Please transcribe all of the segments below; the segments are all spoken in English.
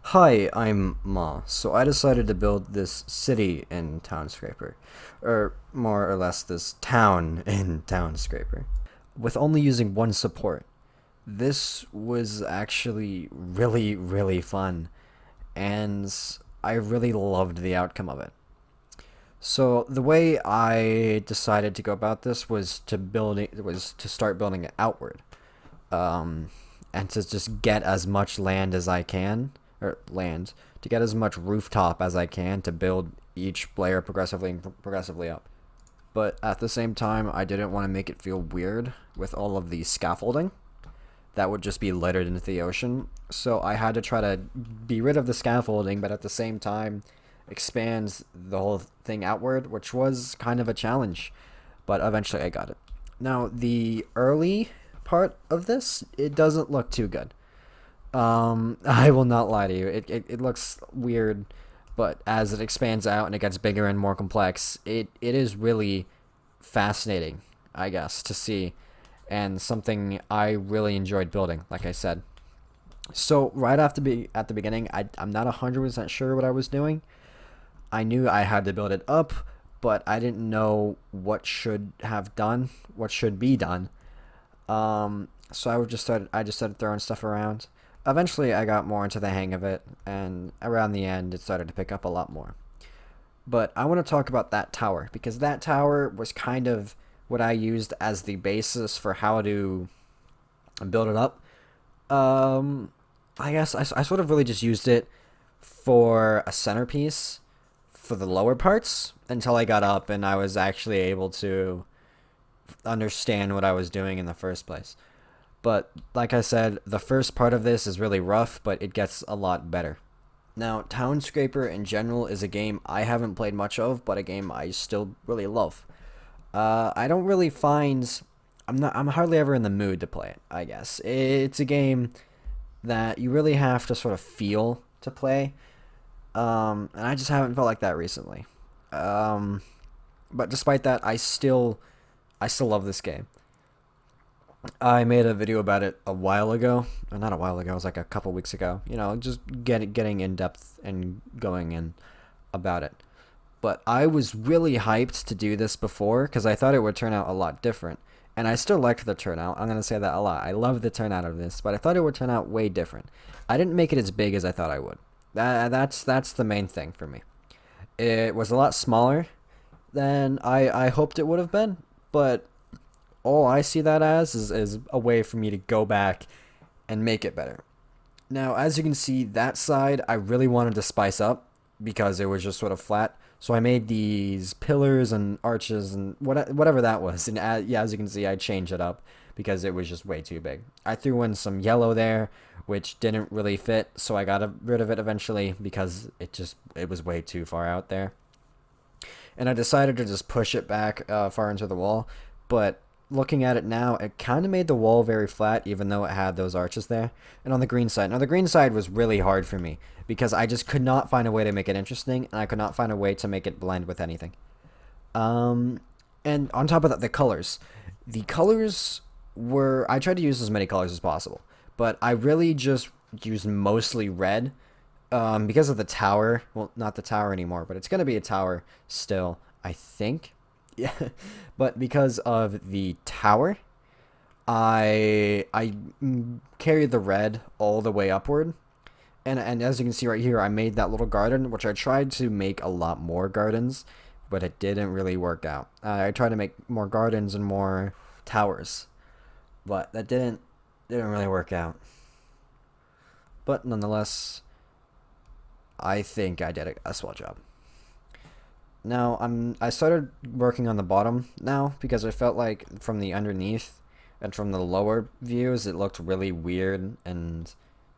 Hi, I'm Ma. So I decided to build this city in Townscaper, or more or less this town in Townscaper, with only using one support. This was actually really fun, and I really loved the outcome of it. So the way I decided to go about this was to start building it outward, um, and to just get as much land as I can, or land, to get as much rooftop as I can to build each layer progressively up. But at the same time, I didn't want to make it feel weird with all of the scaffolding that would just be littered into the ocean. So I had to try to be rid of the scaffolding, but at the same time expand the whole thing outward, which was kind of a challenge. But eventually I got it. Now, the early part of this, it doesn't look too good. I will not lie to you. It looks weird, but as it expands out and it gets bigger and more complex, it is really fascinating, I guess, to see, and something I really enjoyed building, like I said. So right after at the beginning, I'm not 100% sure what I was doing. I knew I had to build it up, but I didn't know what should be done. So I just started throwing stuff around. Eventually, I got more into the hang of it, and around the end, it started to pick up a lot more. But I want to talk about that tower because that tower was kind of what I used as the basis for how to build it up. Um, I guess I sort of really just used it for a centerpiece for the lower parts until I got up and I was actually able to understand what I was doing in the first place. But like I said, the first part of this is really rough, but it gets a lot better. Now, Townscaper in general is a game I haven't played much of, but a game I still really love. I don't really find I'm hardly ever in the mood to play it, I guess. It's a game that you really have to sort of feel to play. And I just haven't felt like that recently. Um, but despite that, I still love this game. I made a video about it a while ago, or not a while ago. It was like a couple weeks ago. You know, just getting in depth and going in about it. But I was really hyped to do this before because I thought it would turn out a lot different, and I still liked the turnout. I'm gonna say that a lot. I love the turnout of this, but I thought it would turn out way different. I didn't make it as big as I thought I would. That's the main thing for me. It was a lot smaller than I hoped it would have been, but all I see that as is a way for me to go back and make it better. Now, as you can see, that side I really wanted to spice up because it was just sort of flat. So I made these pillars and arches and whatever that was. And yeah, as you can see, I changed it up because it was just way too big. I threw in some yellow there, which didn't really fit, so I got rid of it eventually because it was way too far out there. And I decided to just push it back far into the wall. But looking at it now, it kind of made the wall very flat, even though it had those arches there. And on the green side, now the green side was really hard for me because I just could not find a way to make it interesting, and I could not find a way to make it blend with anything. Um, and on top of that, the colors were I tried to use as many colors as possible, but I really just used mostly red because of the tower. Well, not the tower anymore, but it's gonna be a tower still, I think. Yeah, but because of the tower, I carried the red all the way upward, and as you can see right here, I made that little garden, which I tried to make a lot more gardens, but it didn't really work out. I tried to make more gardens and more towers, but that didn't really work out. But nonetheless, I think I did a swell job. Now I started working on the bottom now because I felt like from the underneath and from the lower views it looked really weird and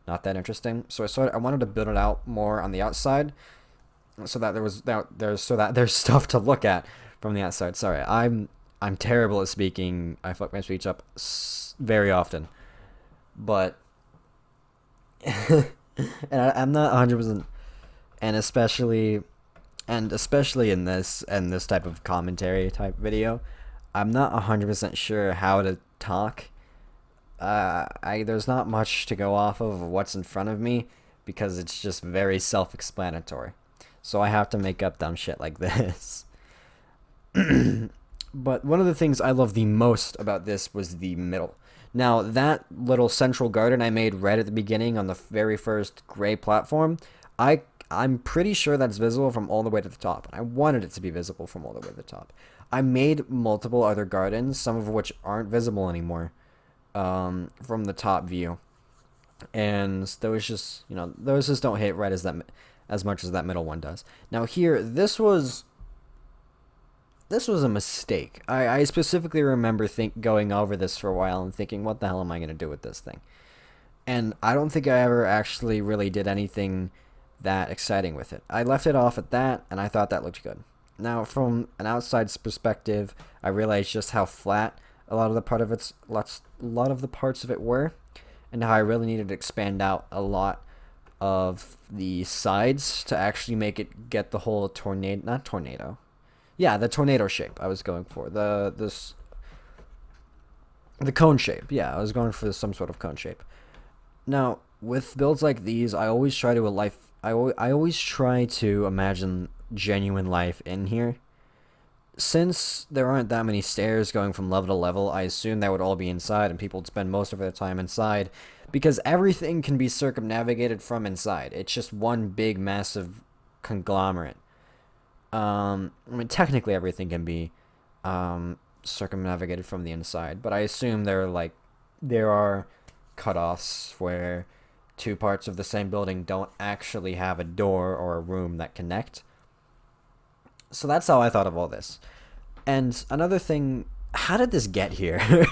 not that interesting. So I wanted to build it out more on the outside so that there's stuff to look at from the outside. Sorry, I'm terrible at speaking. I fuck my speech up very often, but and I'm not 100%, and especially in this type of commentary type video, I'm not 100% sure how to talk. I There's not much to go off of what's in front of me, because it's just very self-explanatory. So I have to make up dumb shit like this. But one of the things I love the most about this was the middle. Now, that little central garden I made red at the beginning on the very first gray platform, I'm pretty sure that's visible from all the way to the top. I wanted it to be visible from all the way to the top. I made multiple other gardens, some of which aren't visible anymore, from the top view. And those just don't hit red as much as that middle one does. Now here, this was a mistake. I specifically remember going over this for a while and thinking, what the hell am I going to do with this thing? And I don't think I ever actually really did anything that exciting with it. I left it off at that, and I thought that looked good. Now, from an outside perspective, I realized just how flat a lot of the parts of it were, and how I really needed to expand out a lot of the sides to actually make it get the whole tornado, not tornado. Yeah, the tornado shape I was going for. The cone shape. Yeah, I was going for some sort of cone shape. Now, with builds like these, I always try to imagine genuine life in here. Since there aren't that many stairs going from level to level, I assume that would all be inside and people would spend most of their time inside because everything can be circumnavigated from inside. It's just one big massive conglomerate. I mean, technically everything can be circumnavigated from the inside, but I assume there are cutoffs where two parts of the same building don't actually have a door or a room that connect. So that's how I thought of all this. And another thing, how did this get here?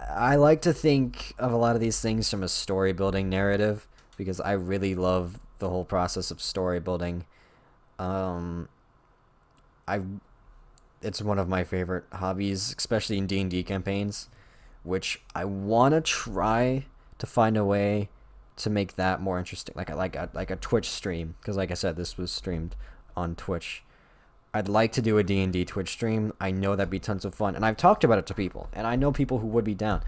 I like to think of a lot of these things from a story building narrative because I really love the whole process of story building. It's one of my favorite hobbies, especially in D&D campaigns, which I want to try to find a way to make that more interesting, like a Twitch stream, because like I said, this was streamed on Twitch. I'd like to do a D&D Twitch stream. I know that'd be tons of fun, and I've talked about it to people, and I know people who would be down.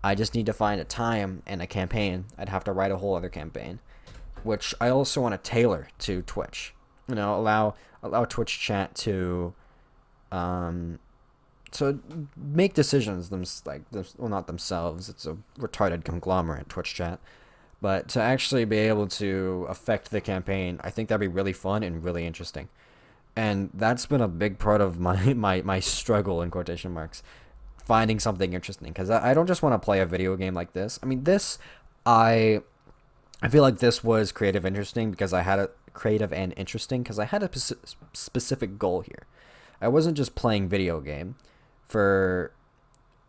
I just need to find a time and a campaign. I'd have to write a whole other campaign, which I also want to tailor to Twitch. Allow Twitch chat to make decisions not themselves. It's a retarded conglomerate, Twitch chat, but to actually be able to affect the campaign, I think that'd be really fun and really interesting. And that's been a big part of my struggle, in quotation marks, finding something interesting, because I don't just want to play a video game like this. I mean, I feel like this was creative and interesting because I had a specific goal here. I wasn't just playing video game for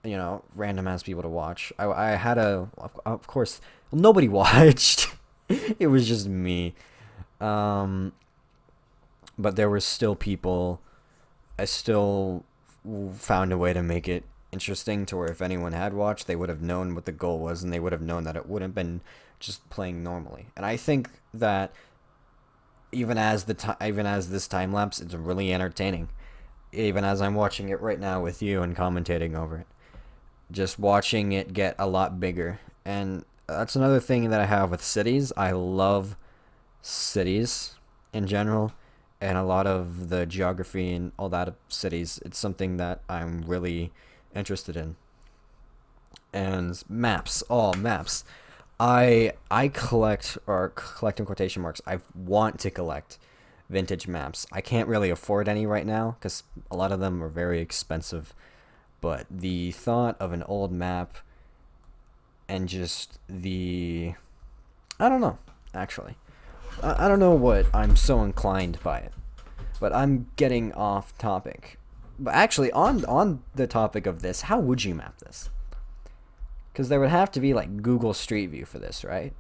random ass people to watch. I had of course, nobody watched. It was just me. But there were still people. I still found a way to make it interesting to where if anyone had watched, they would have known what the goal was, and they would have known that it wouldn't have been just playing normally. And I think that even as this time lapse, it's really entertaining. Even as I'm watching it right now with you and commentating over it, just watching it get a lot bigger. And that's another thing that I have with cities. I love cities in general, and a lot of the geography and all that of cities. It's something that I'm really interested in. And maps, maps. I collect in quotation marks. I want to collect vintage maps. I can't really afford any right now because a lot of them are very expensive. But the thought of an old map and just I don't know, actually. I don't know what I'm so inclined by it. But I'm getting off topic. But actually, on the topic of this, how would you map this? Because there would have to be like Google Street View for this, right?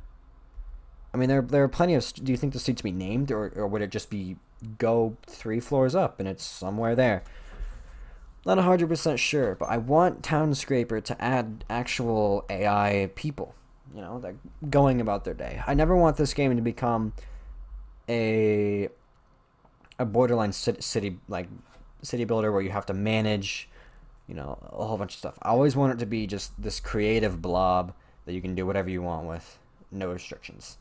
I mean, there are plenty of. Do you think the streets be named, or would it just be go 3 floors up and it's somewhere there? Not 100% sure, but I want Townscaper to add actual AI people, that going about their day. I never want this game to become a borderline city builder where you have to manage, a whole bunch of stuff. I always want it to be just this creative blob that you can do whatever you want with, no restrictions.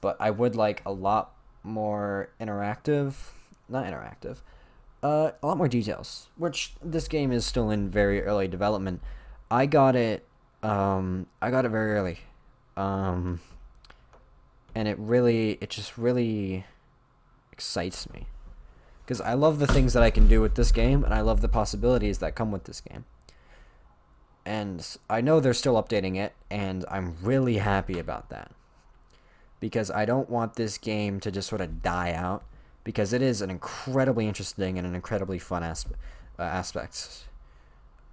but I would like a lot more interactive, not interactive, a lot more details. Which this game is still in very early development. I got it, I got it very early, um, and it just really excites me because I love the things that I can do with this game, and I love the possibilities that come with this game. And I know they're still updating it, and I'm really happy about that because I don't want this game to just sort of die out because it is an incredibly interesting and an incredibly fun aspect.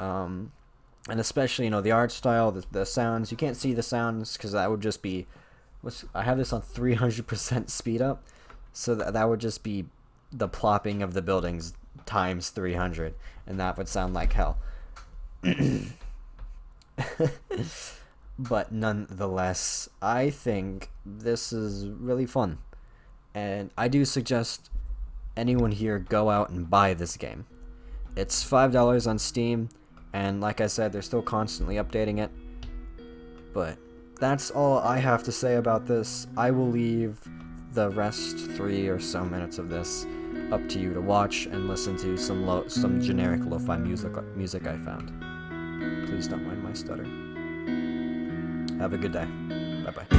And especially, the art style, the sounds. You can't see the sounds because that would just be. I have this on 300% speed up, so that would just be the plopping of the buildings times 300, and that would sound like hell. But nonetheless, I think this is really fun, and I do suggest anyone here go out and buy this game. It's $5 on Steam, and like I said, they're still constantly updating it. But that's all I have to say about this. I will leave the rest 3 or so minutes of this up to you to watch and listen to some generic lo-fi music I found. Please don't mind my stutter. Have a good day. Bye-bye.